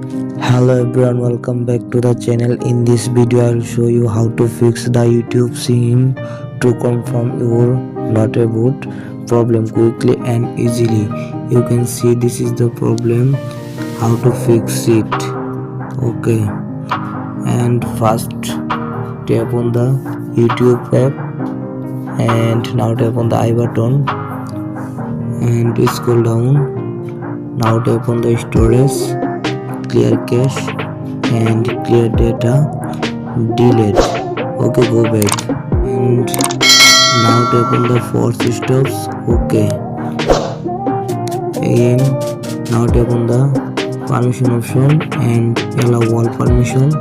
Hello everyone, welcome back to the channel. In this video I will show you how to fix the YouTube theme to confirm your not a boot problem quickly and easily. You can see this is the problem, how to fix it. Okay, and first tap on the YouTube app and now tap on the I button and scroll down. Now tap on the storage, clear cache and clear data, delete. Okay, go back and now tap on the force stops. Okay, again now tap on the permission option and allow all permission.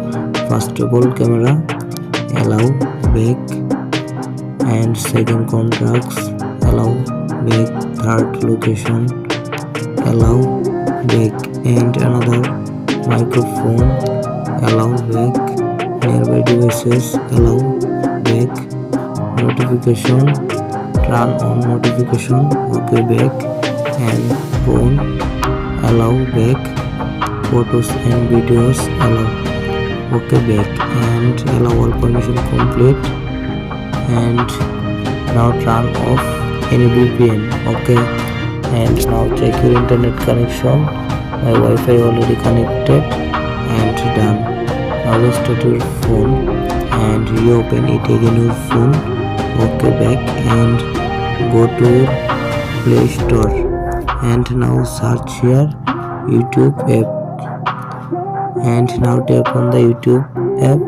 First of all camera, allow back, and second contracts, allow back, third location, allow back, and another microphone, allow back, nearby devices, allow back, notification, turn on notification. Okay, back, and phone, allow back, photos and videos, allow. Okay, back, and allow all permission complete, and now turn off any VPN. Okay, and now check your internet connection. My Wi-Fi already connected and done. Now restart your phone and reopen it again your phone. Okay, back and go to your Play Store and now search here YouTube app and now tap on the YouTube app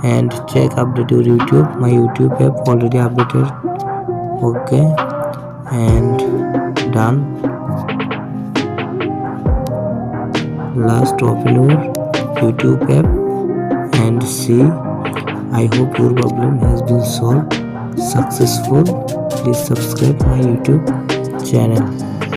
and check update your YouTube. My YouTube app already updated. Okay, and done. Last open your YouTube app and see. I hope your problem has been solved successful. Please subscribe my YouTube channel.